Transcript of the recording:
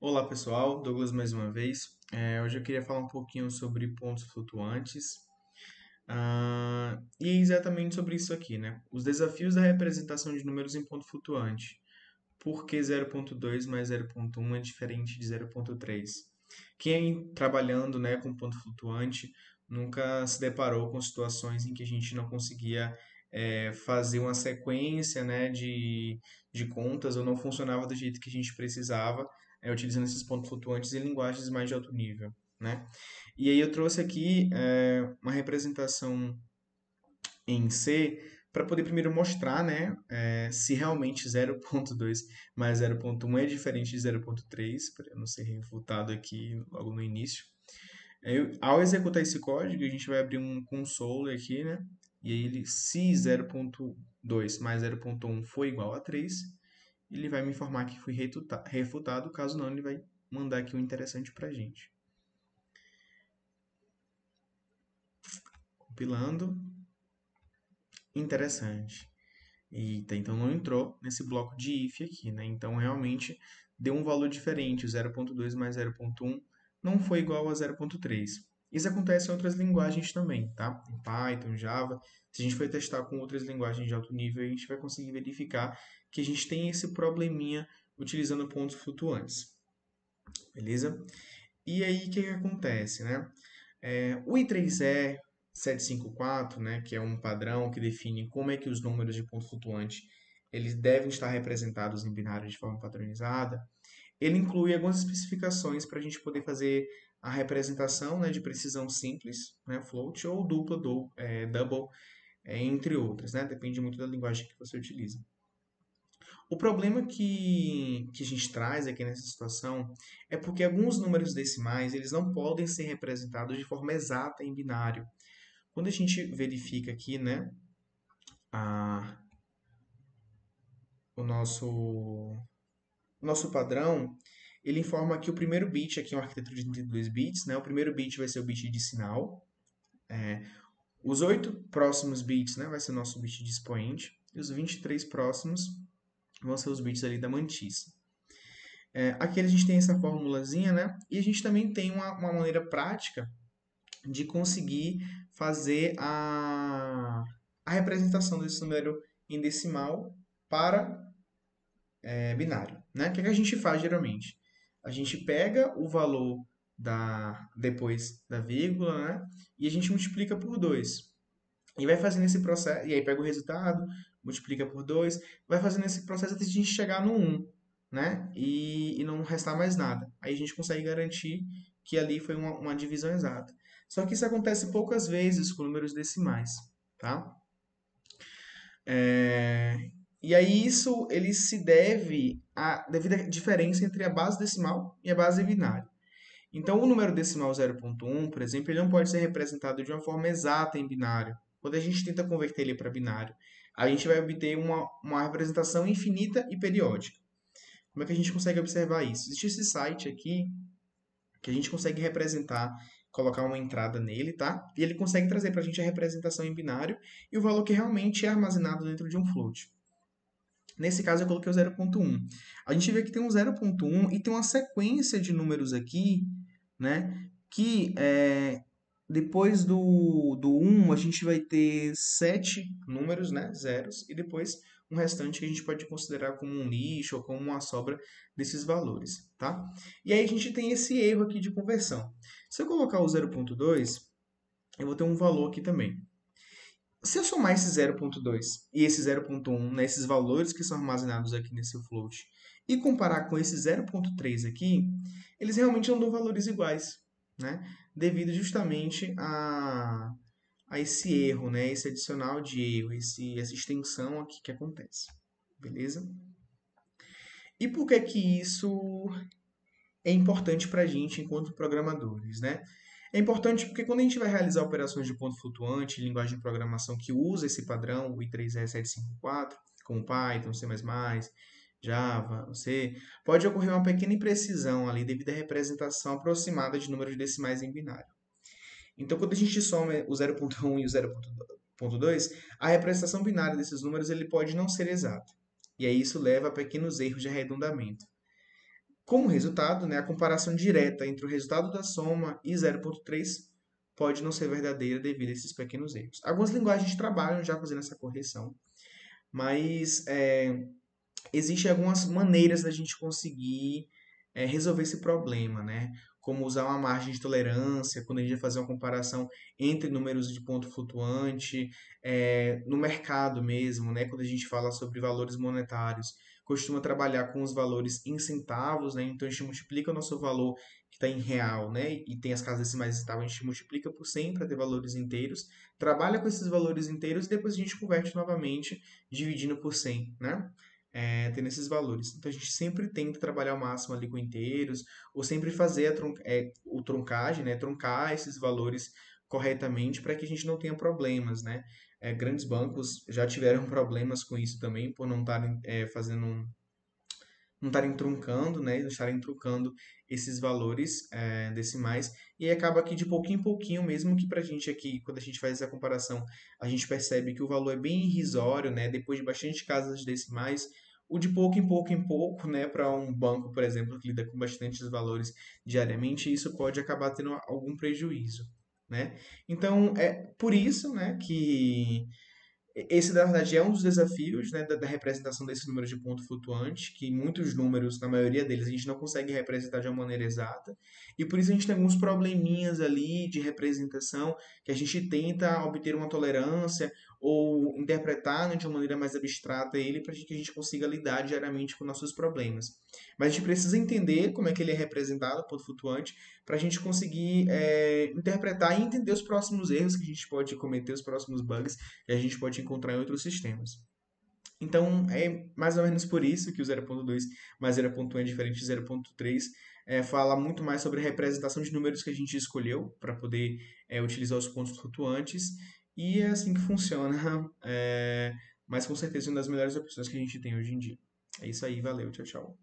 Olá pessoal, Douglas mais uma vez. Hoje eu queria falar um pouquinho sobre pontos flutuantes. E é exatamente sobre isso aqui, né? Os desafios da representação de números em ponto flutuante. Por que 0,2 mais 0,1 é diferente de 0,3? Quem trabalhando, né, com ponto flutuante nunca se deparou com situações em que a gente não conseguia fazer uma sequência, né, de contas ou não funcionava do jeito que a gente precisava, utilizando esses pontos flutuantes em linguagens mais de alto nível, né? E aí eu trouxe aqui uma representação em C para poder primeiro mostrar, né, se realmente 0,2 mais 0,1 é diferente de 0,3, para não ser refutado aqui logo no início. Ao executar esse código, a gente vai abrir um console aqui, né? E aí se 0,2 mais 0,1 for igual a 3, ele vai me informar que foi refutado, caso não, ele vai mandar aqui um interessante para a gente. Compilando. Interessante. Eita, então não entrou nesse bloco de if aqui, né? Então realmente deu um valor diferente. O 0,2 mais 0,1 não foi igual a 0,3. Isso acontece em outras linguagens também, tá? Em Python, Java. Se a gente for testar com outras linguagens de alto nível, a gente vai conseguir verificar que a gente tem esse probleminha utilizando pontos flutuantes. Beleza? E aí, o que acontece, né? O I3E 754, né, que é um padrão que define como é que os números de ponto flutuante eles devem estar representados em binário de forma padronizada, ele inclui algumas especificações para a gente poder fazer a representação, né, de precisão simples, né, float, ou dupla, double, entre outras, né, depende muito da linguagem que você utiliza. O problema que a gente traz aqui nessa situação é porque alguns números decimais eles não podem ser representados de forma exata em binário. Quando a gente verifica aqui, né, a, o nosso padrão, ele informa que o primeiro bit aqui é uma arquitetura de 32 bits, né? O primeiro bit vai ser o bit de sinal. Os 8 próximos bits, né, vai ser o nosso bit de expoente. E os 23 próximos vão ser os bits ali da mantissa. Aqui a gente tem essa formulazinha, né? E a gente também tem uma maneira prática de conseguir fazer a representação desse número em decimal para binário, né? O que a gente faz geralmente? A gente pega o valor depois da vírgula, né? E a gente multiplica por 2. E vai fazendo esse processo, e aí pega o resultado, multiplica por 2, vai fazendo esse processo até a gente chegar no 1, né? E não restar mais nada. Aí a gente consegue garantir que ali foi uma divisão exata. Só que isso acontece poucas vezes com números decimais, tá? E aí isso ele se deve à devida diferença entre a base decimal e a base binária. Então, o número decimal 0,1, por exemplo, ele não pode ser representado de uma forma exata em binário. Quando a gente tenta converter ele para binário, a gente vai obter uma representação infinita e periódica. Como é que a gente consegue observar isso? Existe esse site aqui que a gente consegue representar, colocar uma entrada nele, tá? E ele consegue trazer para a gente a representação em binário e o valor que realmente é armazenado dentro de um float. Nesse caso, eu coloquei o 0,1. A gente vê que tem um 0,1 e tem uma sequência de números aqui, né? Que depois do 1 a gente vai ter 7 números, né? Zeros, e depois um restante que a gente pode considerar como um lixo ou como uma sobra desses valores, tá? E aí a gente tem esse erro aqui de conversão. Se eu colocar o 0,2, eu vou ter um valor aqui também. Se eu somar esse 0,2 e esse 0,1 nesses valores que são armazenados aqui nesse float e comparar com esse 0,3 aqui, eles realmente não dão valores iguais, né? Devido justamente a esse erro, né? Esse adicional de erro, essa extensão aqui que acontece. Beleza? E por que que isso é importante para a gente enquanto programadores, né? É importante porque quando a gente vai realizar operações de ponto flutuante, linguagem de programação que usa esse padrão, o I3E754, como Python, C++, Java, C, pode ocorrer uma pequena imprecisão ali devido à representação aproximada de números decimais em binário. Então, quando a gente soma o 0.1 e o 0.2, a representação binária desses números ele pode não ser exata. E aí isso leva a pequenos erros de arredondamento. Como resultado, né, a comparação direta entre o resultado da soma e 0,3 pode não ser verdadeira devido a esses pequenos erros. Algumas linguagens trabalham já fazendo essa correção, mas existem algumas maneiras da gente conseguir resolver esse problema, né? Como usar uma margem de tolerância, quando a gente vai fazer uma comparação entre números de ponto flutuante, no mercado mesmo, né? Quando a gente fala sobre valores monetários, costuma trabalhar com os valores em centavos, né? Então a gente multiplica o nosso valor que está em real, né? E tem as casas decimais em centavos, a gente multiplica por 100 para ter valores inteiros, trabalha com esses valores inteiros e depois a gente converte novamente, dividindo por 100, né? Tendo esses valores. Então a gente sempre tenta trabalhar ao máximo ali com inteiros, ou sempre fazer o truncagem, né? Truncar esses valores corretamente para que a gente não tenha problemas, né? Grandes bancos já tiveram problemas com isso também, por não estarem não estarem truncando, né? Não estarem truncando esses valores decimais. E aí acaba que de pouquinho em pouquinho, mesmo que para a gente aqui, quando a gente faz essa comparação, a gente percebe que o valor é bem irrisório, né? Depois de bastante casas decimais, o de pouco em pouco, né? Para um banco, por exemplo, que lida com bastantes valores diariamente, isso pode acabar tendo algum prejuízo, né? Então, é por isso, né, que esse, na verdade, é um dos desafios, né, da representação desses números de ponto flutuante, que muitos números, na maioria deles, a gente não consegue representar de uma maneira exata, e por isso a gente tem alguns probleminhas ali de representação, que a gente tenta obter uma tolerância ou interpretar, né, de uma maneira mais abstrata ele, para que a gente consiga lidar diariamente com nossos problemas. Mas a gente precisa entender como é que ele é representado, o ponto flutuante, para a gente conseguir interpretar e entender os próximos erros que a gente pode cometer, os próximos bugs que a gente pode encontrar em outros sistemas. Então, é mais ou menos por isso que o 0.2 mais 0.1 é diferente de 0.3. Fala muito mais sobre a representação de números que a gente escolheu para poder utilizar os pontos flutuantes. E é assim que funciona. Mas com certeza é uma das melhores opções que a gente tem hoje em dia. É isso aí, valeu, tchau, tchau.